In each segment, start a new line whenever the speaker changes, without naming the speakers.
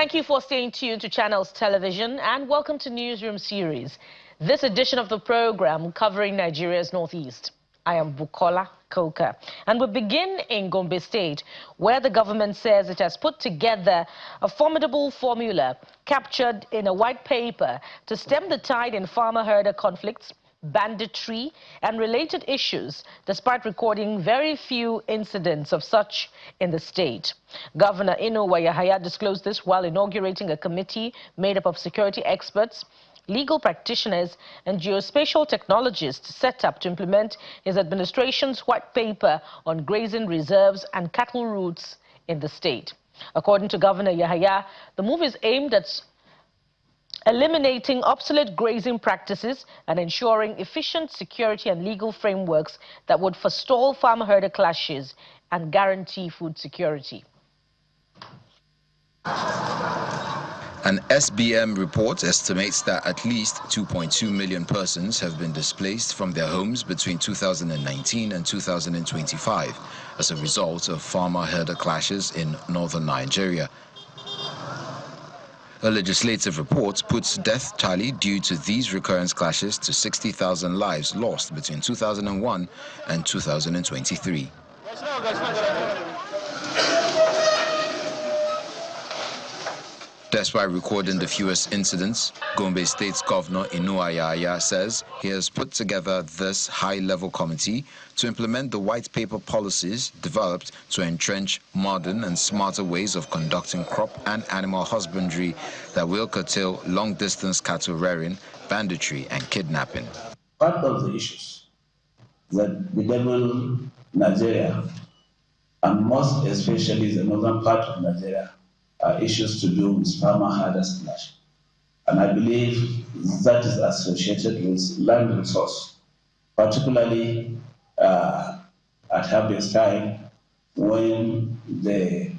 Thank you for staying tuned to Channels Television and welcome to Newsroom series. This edition of the program covering Nigeria's northeast. I am Bukola Koka, and we begin in Gombe State, where the government says it has put together a formidable formula captured in a white paper to stem the tide in farmer-herder conflicts, banditry and related issues, despite recording very few incidents of such in the state. Governor Yahaya disclosed this while inaugurating a committee made up of security experts, legal practitioners and geospatial technologists set up to implement his administration's white paper on grazing reserves and cattle routes in the state. According to Governor Yahaya, the move is aimed at eliminating obsolete grazing practices and ensuring efficient security and legal frameworks that would forestall farmer-herder clashes and guarantee food security.
An SBM report estimates that at least 2.2 million persons have been displaced from their homes between 2019 and 2025 as a result of farmer-herder clashes in northern Nigeria. A legislative report puts death tally due to these recurrence clashes to 60,000 lives lost between 2001 and 2023. Despite recording the fewest incidents, Gombe State's Governor Yahaya says he has put together this high-level committee to implement the white paper policies developed to entrench modern and smarter ways of conducting crop and animal husbandry that will curtail long-distance cattle rearing, banditry and kidnapping.
Part of the issues that bedevil Nigeria, and most especially the northern part of Nigeria, are issues to do with farmer-herder clash. And I believe that is associated with land resource, particularly at harvest time when the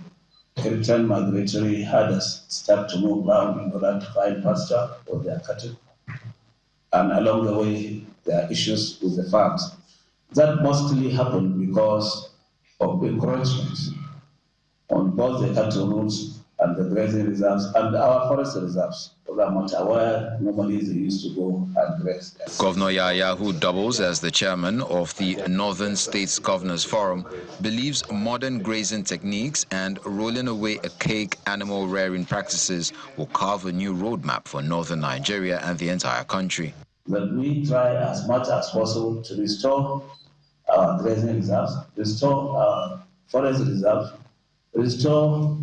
return migratory herders start to move around in order to find pasture for their cattle. And along the way, there are issues with the farms. That mostly happen because of encroachment on both the cattle routes and the grazing reserves and our forest reserves, for that matter, where normally they used to go and graze.
Governor Yahaya, who doubles as the chairman of the Northern States Governors Forum, believes modern grazing techniques and rolling away archaic animal rearing practices will carve a new roadmap for northern Nigeria and the entire country.
That we try as much as possible to restore our grazing reserves, restore our forest reserves, restore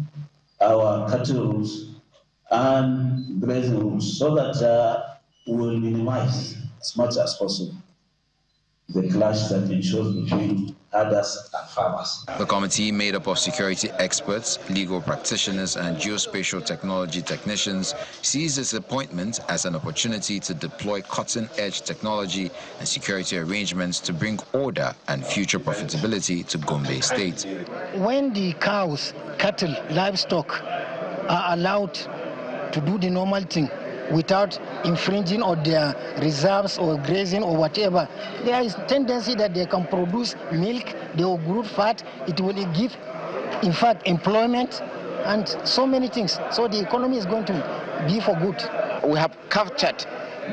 our cattle routes and grazing routes so that we will minimize as much as possible the clash that ensures between herders and farmers.
The committee, made up of security experts, legal practitioners and geospatial technology technicians, sees this appointment as an opportunity to deploy cutting-edge technology and security arrangements to bring order and future profitability to Gombe State.
When the cows, cattle, livestock are allowed to do the normal thing without infringing on their reserves or grazing or whatever, there is tendency that they can produce milk, they will grow fat, it will give, in fact, employment and so many things. So the economy is going to be for good.
We have captured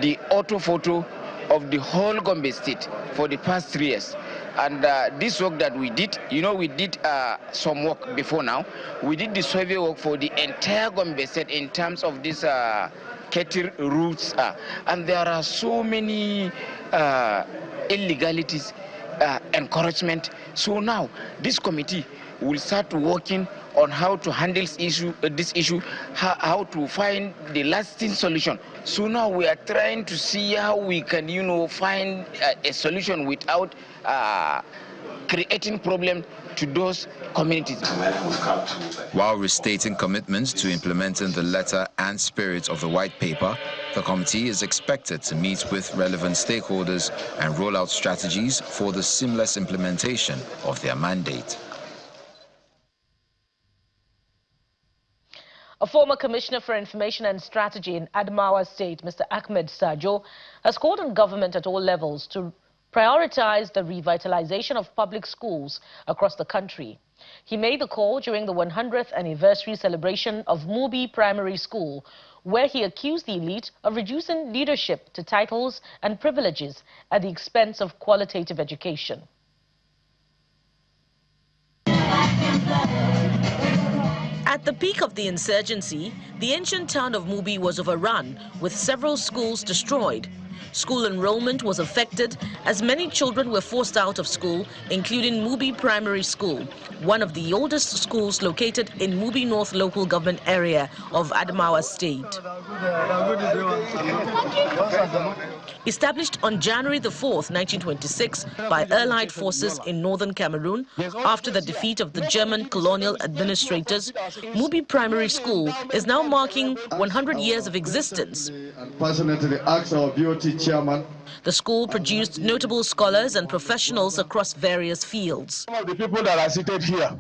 the auto photo of the whole Gombe State for the past 3 years. And this work that we did, we did some work before now. We did the survey work for the entire Gombe State in terms of this cattle routes, and there are so many illegalities, encouragement. So now this committee will start working on how to handle this issue, how to find the lasting solution. So now we are trying to see how we can, find a solution without creating problem to those communities.
While restating commitments to implementing the letter and spirit of the white paper, the committee is expected to meet with relevant stakeholders and roll out strategies for the seamless implementation of their mandate.
A former Commissioner for Information and Strategy in Adamawa State, Mr. Ahmed Sajo, has called on government at all levels to prioritize the revitalization of public schools across the country. He made the call during the 100th anniversary celebration of Mubi Primary School, where he accused the elite of reducing leadership to titles and privileges at the expense of qualitative education. At the peak of the insurgency, the ancient town of Mubi was overrun, with several schools destroyed. School enrollment was affected as many children were forced out of school, including Mubi Primary School, one of the oldest schools located in Mubi North local government area of Adamawa State. Established on January the 4th, 1926 by Allied forces in northern Cameroon after the defeat of the German colonial administrators, Mubi Primary School is now marking 100 years of existence. The school produced notable scholars and professionals across various fields.
Some of the people that are seated here.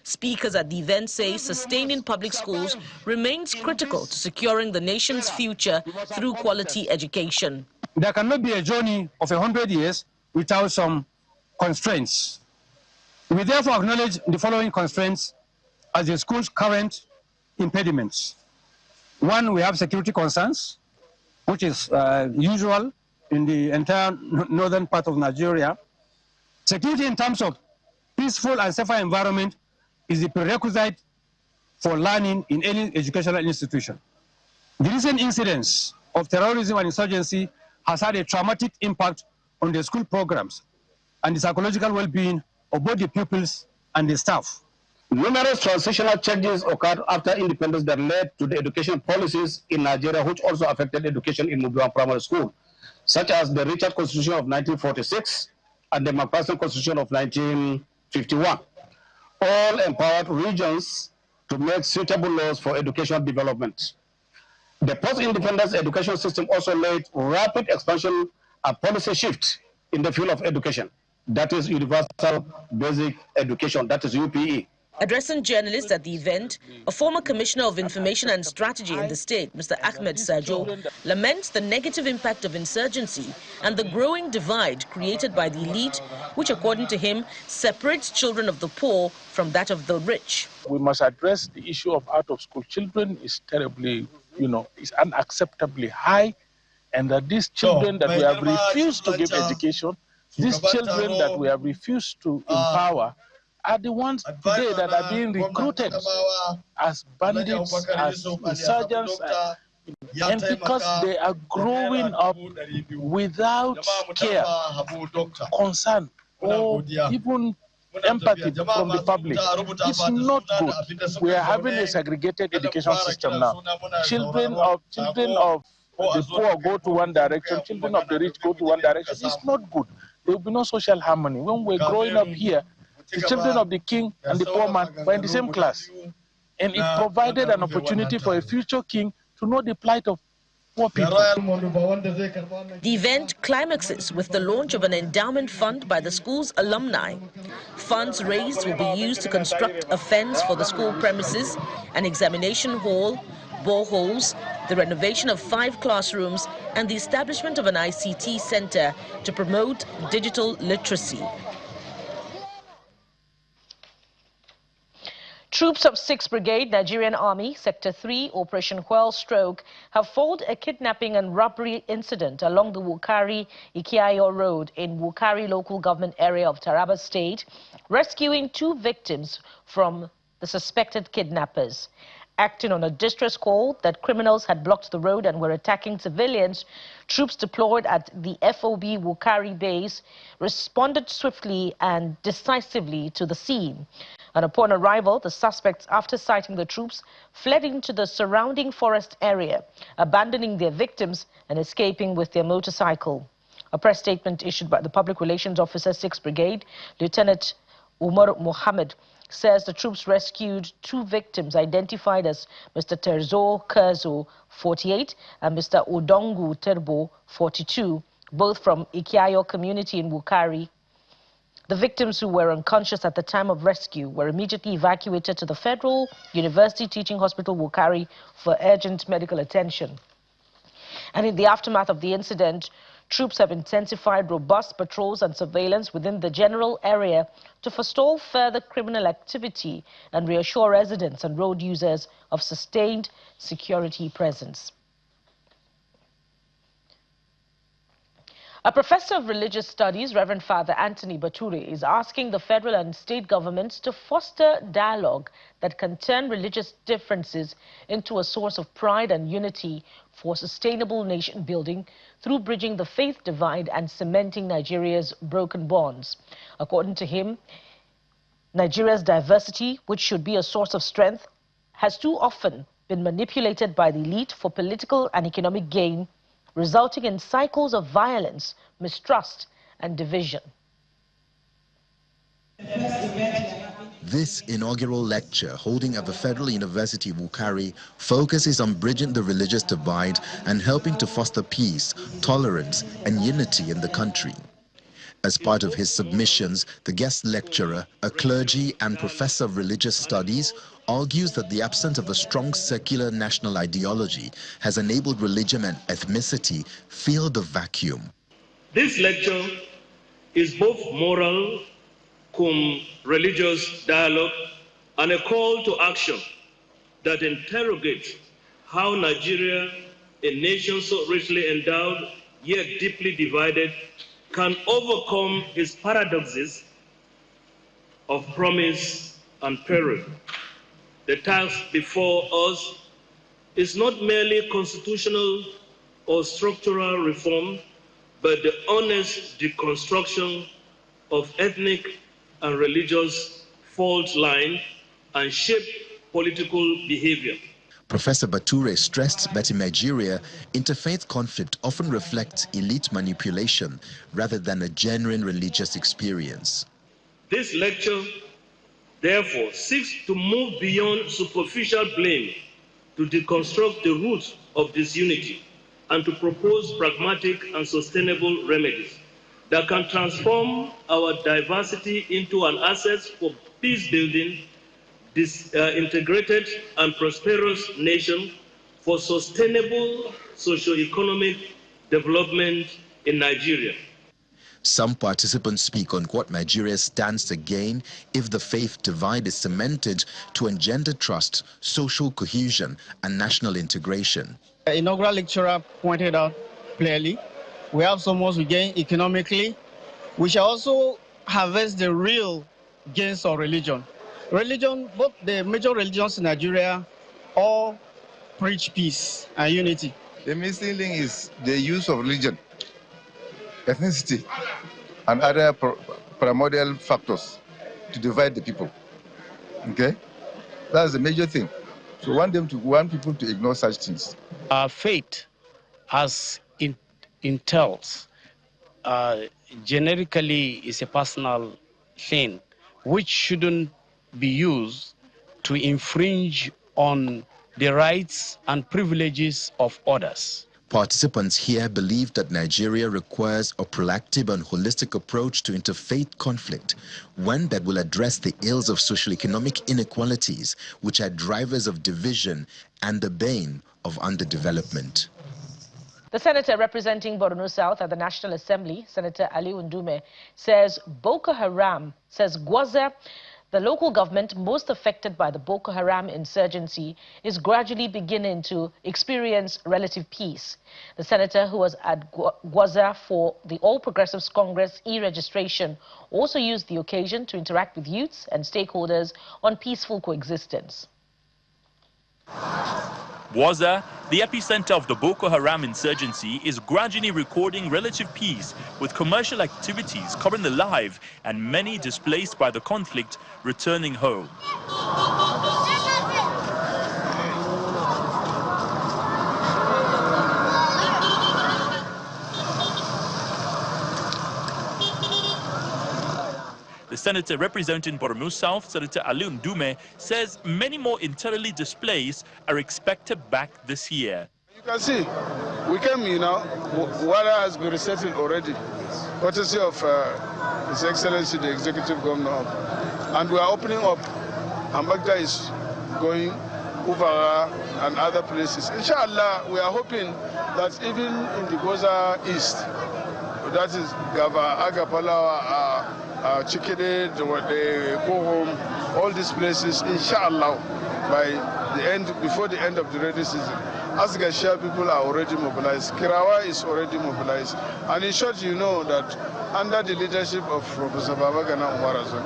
Speakers at the event say sustaining public schools remains critical to securing the nation's future through quality education.
There cannot be a journey of 100 years without some constraints. We therefore acknowledge the following constraints as the school's current impediments. One, we have security concerns, which is usual in the entire northern part of Nigeria. Security in terms of peaceful and safer environment is the prerequisite for learning in any educational institution. The recent incidents of terrorism and insurgency has had a traumatic impact on the school programs and the psychological well-being of both the pupils and the staff.
Numerous transitional changes occurred after independence that led to the education policies in Nigeria, which also affected education in Mubi Primary School, such as the Richard Constitution of 1946 and the McPherson Constitution of 1951. All empowered regions to make suitable laws for educational development. The post-independence education system also led rapid expansion and policy shift in the field of education. That is universal basic education, that is UPE.
Addressing journalists at the event, a former Commissioner of Information and Strategy in the state, Mr. Ahmed Sajo, laments the negative impact of insurgency and the growing divide created by the elite, which, according to him, separates children of the poor from that of the rich.
We must address the issue of out-of-school children is terribly, is unacceptably high, and that these children that we have refused to give education, these children that we have refused to empower, are the ones today that are being recruited as bandits, as insurgents, and because they are growing up without care, concern, or even empathy from the public. It's not good. We are having a segregated education system now. Children of the poor go to one direction, children of the rich go to one direction. It's not good. There will be no social harmony. When we're growing up here, the children of the king and the poor man were in the same class. And it provided an opportunity for a future king to know the plight of poor people.
The event climaxes with the launch of an endowment fund by the school's alumni. Funds raised will be used to construct a fence for the school premises, an examination hall, boreholes, the renovation of 5 classrooms, and the establishment of an ICT center to promote digital literacy. Troops of 6th Brigade, Nigerian Army, Sector 3, Operation Whale Stroke, have foiled a kidnapping and robbery incident along the Wukari-Ikiayo Road in Wukari local government area of Taraba State, rescuing 2 victims from the suspected kidnappers. Acting on a distress call that criminals had blocked the road and were attacking civilians, troops deployed at the FOB Wukari base responded swiftly and decisively to the scene. And upon arrival, the suspects, after sighting the troops, fled into the surrounding forest area, abandoning their victims and escaping with their motorcycle. A press statement issued by the Public Relations Officer, 6th Brigade, Lieutenant Umar Mohammed, says the troops rescued 2 victims identified as Mr. Terzo Kerzo, 48, and Mr. Odongu Terbo, 42, both from Ikiayo community in Wukari. The victims, who were unconscious at the time of rescue, were immediately evacuated to the Federal University Teaching Hospital Wukari for urgent medical attention. And in the aftermath of the incident, Troops have intensified robust patrols and surveillance within the general area to forestall further criminal activity and reassure residents and road users of sustained security presence. A professor of religious studies, Reverend Father Anthony Bature, is asking the federal and state governments to foster dialogue that can turn religious differences into a source of pride and unity for sustainable nation building through bridging the faith divide and cementing Nigeria's broken bonds. According to him, Nigeria's diversity, which should be a source of strength, has too often been manipulated by the elite for political and economic gain, resulting in cycles of violence, mistrust, and division.
This inaugural lecture, holding at the Federal University Wukari, focuses on bridging the religious divide and helping to foster peace, tolerance, and unity in the country. As part of his submissions, the guest lecturer, a clergy and professor of religious studies, argues that the absence of a strong secular national ideology has enabled religion and ethnicity fill the vacuum.
This lecture is both moral cum religious dialogue and a call to action that interrogates how Nigeria, a nation so richly endowed yet deeply divided, can overcome its paradoxes of promise and peril. The task before us is not merely constitutional or structural reform, but the honest deconstruction of ethnic and religious fault line and shape political behavior.
Professor Bature stressed that in Nigeria, interfaith conflict often reflects elite manipulation rather than a genuine religious experience.
This lecture, therefore, seeks to move beyond superficial blame to deconstruct the roots of disunity and to propose pragmatic and sustainable remedies that can transform our diversity into an asset for peace building, this integrated and prosperous nation for sustainable socio-economic development in Nigeria.
Some participants speak on what Nigeria stands to gain if the faith divide is cemented to engender trust, social cohesion, and national integration.
The inaugural lecturer pointed out clearly, we have so much to gain economically. We shall also harvest the real gains of religion. Religion, both the major religions in Nigeria, all preach peace and unity.
The missing link is the use of religion, ethnicity, and other primordial factors to divide the people. Okay? That's the major thing. So we want people to ignore such things.
Faith, as it entails, generically is a personal thing, which shouldn't be used to infringe on the rights and privileges of others.
Participants here believe that Nigeria requires a proactive and holistic approach to interfaith conflict, one that will address the ills of socio-economic inequalities, which are drivers of division and the bane of underdevelopment.
The senator representing Borno South at the National Assembly, Senator Ali Ndume, says Gwaza, the local government most affected by the Boko Haram insurgency, is gradually beginning to experience relative peace. The senator, who was at Gwaza for the All Progressives Congress e-registration, also used the occasion to interact with youths and stakeholders on peaceful coexistence.
Gwaza, the epicenter of the Boko Haram insurgency, is gradually recording relative peace, with commercial activities coming alive and many displaced by the conflict returning home. The senator representing Borno South, Senator Ali Ndume, says many more internally displaced are expected back this year.
You can see, we came, water has been resettled already, courtesy of His Excellency, the Executive Governor. And we are opening up. Ambagda is going, Uvara, and other places. Inshallah, we are hoping that even in the Goza East, that is Gava, Agapala, Chikede, the Kohom, all these places, inshallah, before the end of the rainy season, Asgashia people are already mobilized, Kirawa is already mobilized, and in short, you know that under the leadership of Professor Babagana Umarazon,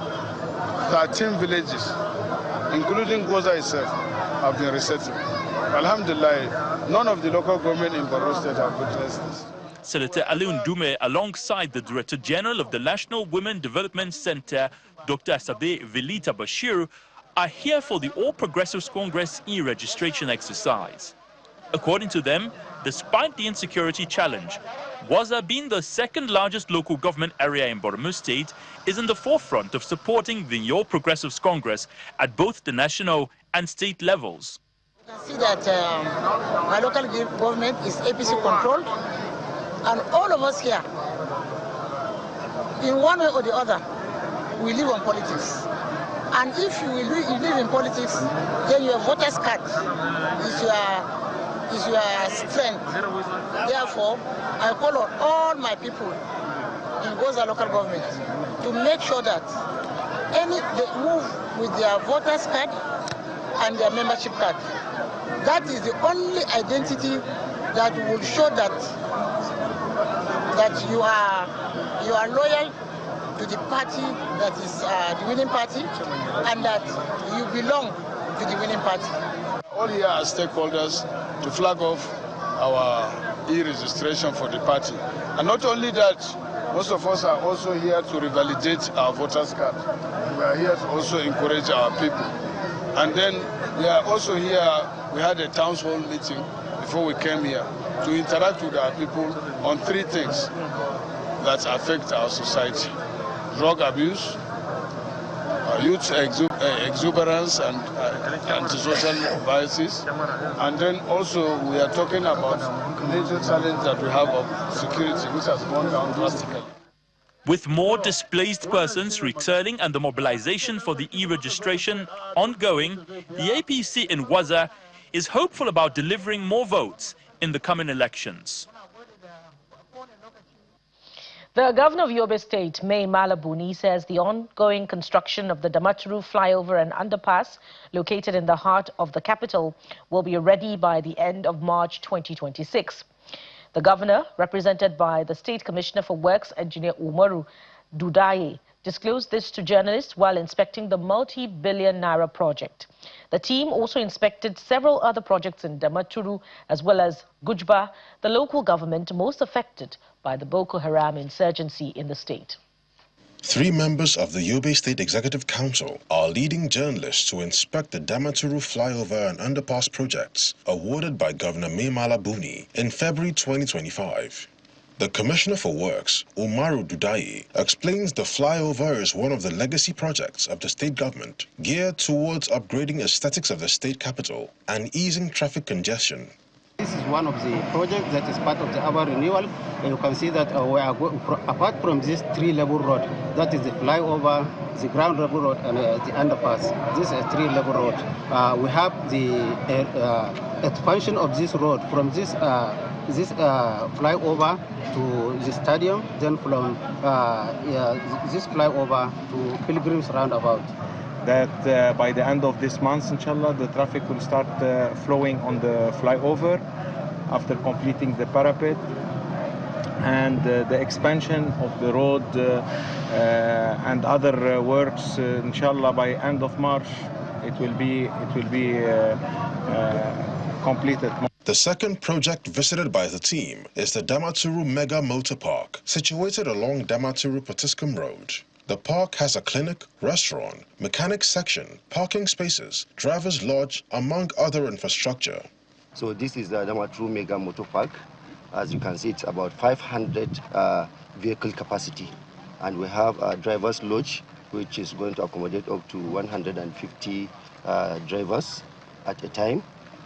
13 villages, including Goza itself, have been resettled. Alhamdulillah, none of the local government in Borno State have witnessed this.
Senator Aliun Dume, alongside the Director General of the National Women Development Center, Dr. Asabe Velita Bashir, are here for the All Progressives Congress e-registration exercise. According to them, despite the insecurity challenge, Waza, being the second largest local government area in Borno State, is in the forefront of supporting the All Progressives Congress at both the national and state levels.
You can see that my local government is APC controlled, and all of us here, in one way or the other, we live on politics. And if you live in politics, then your voter's card is your strength. Therefore, I call on all my people in Goza local government to make sure that they move with their voter's card and their membership card. That is the only identity that will show that you are loyal to the party that is the winning party, and that you belong to the winning party.
All here are stakeholders to flag off our e-registration for the party. And not only that, most of us are also here to revalidate our voters' card. We are here to also encourage our people. And then we are also here, we had a town hall meeting before we came here to interact with our people on 3 things that affect our society: drug abuse, youth exuberance and antisocial biases, and then also we are talking about major challenge that we have of security, which has gone down drastically.
With more displaced persons returning and the mobilization for the e-registration ongoing, the APC in Waza is hopeful about delivering more votes in the coming elections.
The governor of Yobe State, Mai Mala Buni, says the ongoing construction of the Damaturu flyover and underpass, located in the heart of the capital, will be ready by the end of March 2026. The governor, represented by the State Commissioner for Works, Engineer Umaru Dudaye, disclosed this to journalists while inspecting the multi-billion naira project. The team also inspected several other projects in Damaturu as well as Gujba, the local government most affected by the Boko Haram insurgency in the state.
3 members of the Yobe State Executive Council are leading journalists to inspect the Damaturu flyover and underpass projects awarded by Governor Mai Mala Buni in February 2025. The Commissioner for Works, Umaru Dudaye, explains the flyover is one of the legacy projects of the state government geared towards upgrading aesthetics of the state capital and easing traffic congestion.
This is one of the projects that is part of the urban renewal. And you can see that we are apart from this 3-level road, that is the flyover, the ground level road, and the underpass. This is a 3-level road. We have the expansion of this road from this flyover to the stadium, then from this flyover to Pilgrims Roundabout.
That by the end of this month, inshallah, the traffic will start flowing on the flyover after completing the parapet, and the expansion of the road and other works, inshallah, by end of March, it will be completed.
The second project visited by the team is the Damaturu Mega Motor Park, situated along Damaturu-Patiskum Road. The park has a clinic, restaurant, mechanics section, parking spaces, driver's lodge, among other infrastructure.
So this is the Damaturu Mega Motor Park. As you can see, it's about 500 vehicle capacity. And we have a driver's lodge, which is going to accommodate up to 150 drivers at a time.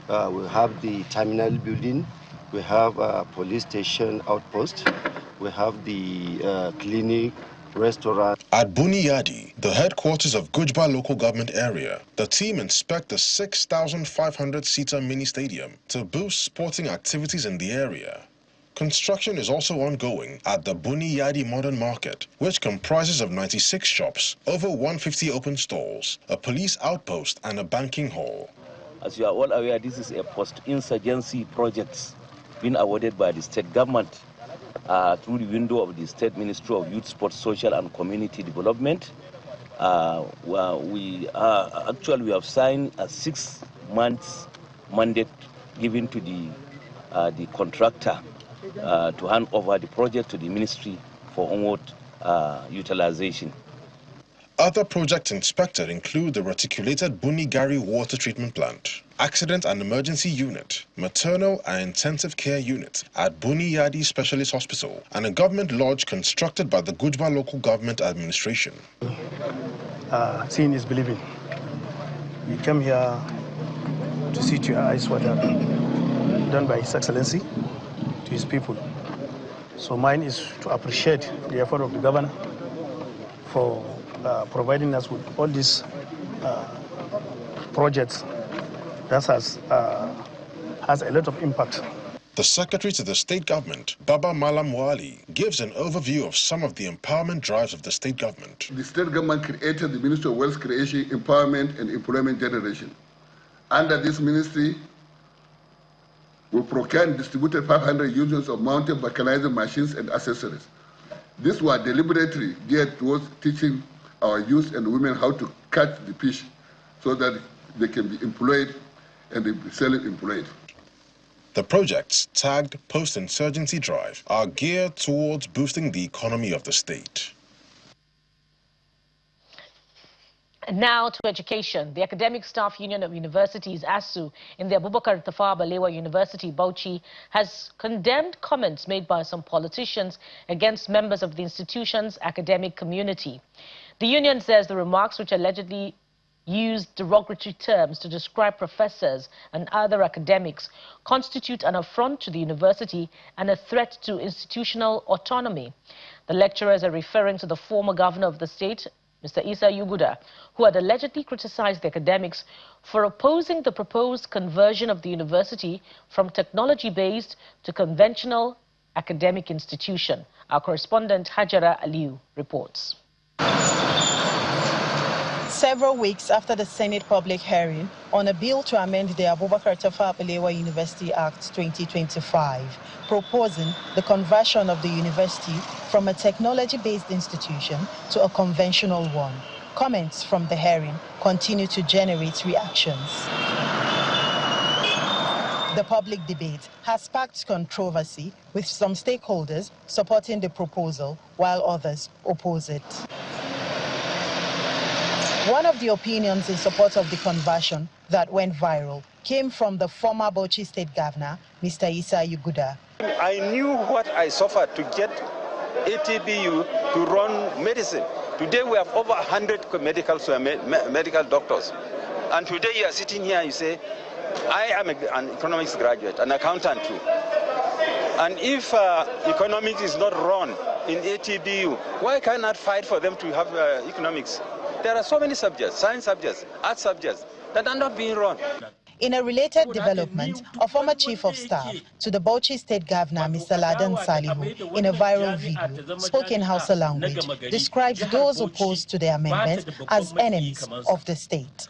We have the terminal building. We have a police station outpost. We have the clinic, restaurants.
At Buniyadi, the headquarters of Gujba local government area, the team inspect the 6,500-seater mini stadium to boost sporting activities in the area. Construction is also ongoing at the Buniyadi Modern Market, which comprises of 96 shops, over 150 open stalls, a police outpost and a banking hall.
As you are all aware, this is a post-insurgency project being awarded by the state government through the window of the State Ministry of Youth, Sports, Social and Community Development. We have signed a 6 months mandate given to the contractor to hand over the project to the ministry for onward utilization.
Other projects inspected include the reticulated Bunigari water treatment plant, accident and emergency unit, maternal and intensive care unit at Buniyadi Specialist Hospital, and a government lodge constructed by the Gujba local government administration.
Seeing is believing. We came here to see to your eyes what happened done by His Excellency to his people. So mine is to appreciate the effort of the governor for providing us with all these projects that has a lot of impact.
The Secretary to the State Government, Baba Malam Wali, gives an overview of some of the empowerment drives of the state government.
The state government created the Ministry of Wealth Creation, Empowerment and Employment Generation. Under this ministry, we procured and distributed 500 units of mounted mechanized machines and accessories. These were deliberately geared towards teaching our youth and women how to catch the fish so that they can be employed and be self-employed.
The projects, tagged Post-Insurgency Drive, are geared towards boosting the economy of the state.
Now to education. The Academic Staff Union of Universities, ASU, in the Abubakar Tafawa Balewa University, Bauchi, has condemned comments made by some politicians against members of the institution's academic community. The union says the remarks, which allegedly used derogatory terms to describe professors and other academics, constitute an affront to the university and a threat to institutional autonomy. The lecturers are referring to the former governor of the state, Mr. Isa Yuguda, who had allegedly criticized the academics for opposing the proposed conversion of the university from technology-based to conventional academic institution. Our correspondent Hajara Aliu reports.
Several weeks after the Senate public hearing on a bill to amend the Abubakar Tafawa Balewa University Act 2025, proposing the conversion of the university from a technology-based institution to a conventional one, comments from the hearing continue to generate reactions. The public debate has sparked controversy, with some stakeholders supporting the proposal while others oppose it. One of the opinions in support of the conversion that went viral came from the former Bauchi State Governor, Mr. Isa Yuguda.
I knew what I suffered to get ATBU to run medicine. Today we have over 100 medical doctors. And today you are sitting here, you say, I am an economics graduate, an accountant too. And if economics is not run in ATBU, why can't I fight for them to have economics? There are so many subjects, science subjects, art subjects, that are not being run.
In a related development, a former chief of staff to the Bauchi State Governor, Mr. Ladan Salihu, in a viral video, spoke in Hausa language, describes those opposed to the amendment as enemies of the state.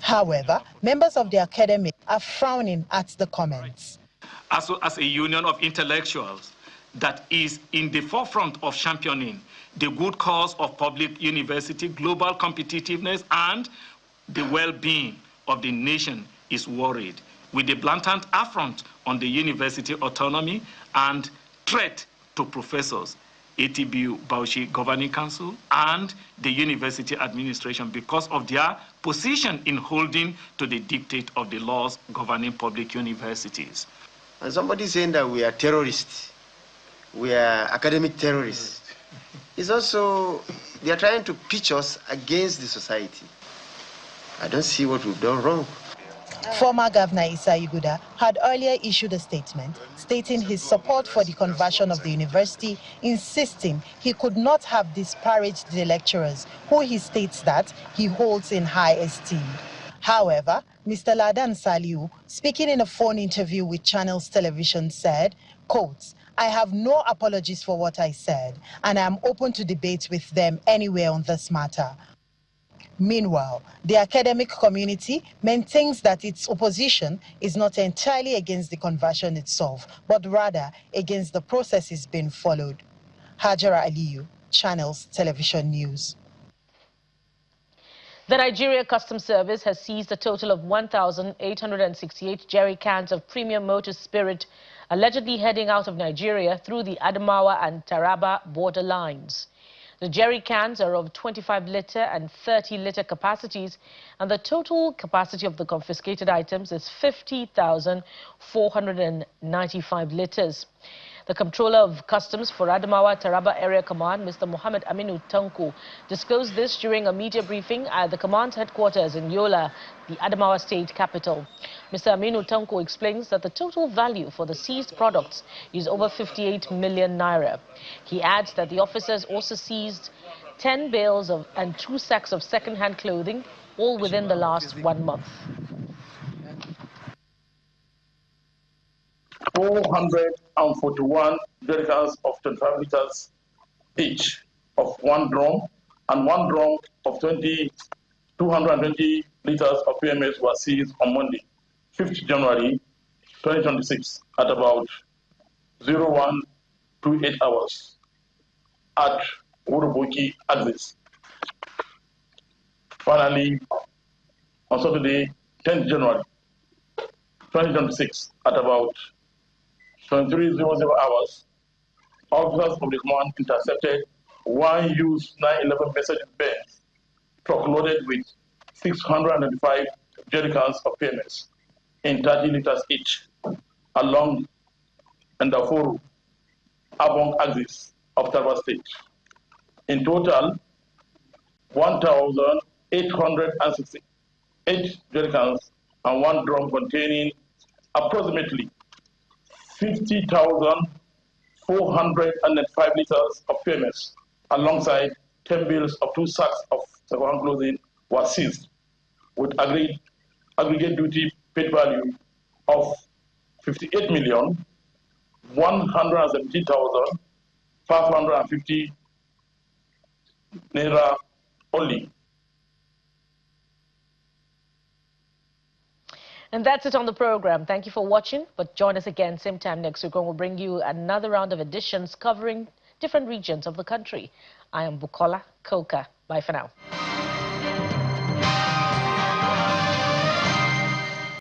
However, members of the academy are frowning at the comments.
As a union of intellectuals that is in the forefront of championing the good cause of public university, global competitiveness, and the well-being of the nation, is worried with the blatant affront on the university autonomy and threat to professors, ATBU Bauchi Governing Council, and the university administration because of their position in holding to the dictate of the laws governing public universities.
And somebody saying that we are terrorists, we are academic terrorists. It's also, they are trying to pitch us against the society. I don't see what we've done wrong.
Former Governor Issa Iguda had earlier issued a statement stating his support for the conversion of the university, insisting he could not have disparaged the lecturers, who he states that he holds in high esteem. However, Mr. Ladan Saliu, speaking in a phone interview with Channels Television, said, quote, "I have no apologies for what I said, and I am open to debate with them anywhere on this matter." Meanwhile, the academic community maintains that its opposition is not entirely against the conversion itself, but rather against the processes being followed. Hajara Aliyu, Channels Television News.
The Nigeria Customs Service has seized a total of 1,868 jerry cans of premium motor spirit allegedly heading out of Nigeria through the Adamawa and Taraba border lines. The jerry cans are of 25-liter and 30-liter capacities, and the total capacity of the confiscated items is 50,495 liters. The Comptroller of Customs for Adamawa Taraba Area Command, Mr. Mohammed Aminu Tanko, disclosed this during a media briefing at the command's headquarters in Yola, the Adamawa state capital. Mr. Aminu Tanko explains that the total value for the seized products is over 58 million naira. He adds that the officers also seized 10 bales and 2 sacks of second-hand clothing, all within the last 1 month.
441 jerrycans of 25 liters each of one drum, and one drum of 220 liters of PMS was seized on Monday, 5th January 2026 at about 0128 hours at Urubuki Axis. Finally, on Saturday, 10th January 2026 at about 2300 hours, officers of the command intercepted one used 911 Mercedes Benz truck loaded with 695 jerrycans of PMS in 30 liters each along Ndafuru Abong axis of Taraba State. In total, 1,868 jerrycans and one drum containing approximately 50,405 liters of PMS, alongside 10 bales of 2 sacks of second-hand clothing, was seized, with aggregate duty paid value of 58,117,550 naira only.
And that's it on the program. Thank you for watching, but join us again same time next week when we'll bring you another round of editions covering different regions of the country. I am Bukola Koka. Bye for now.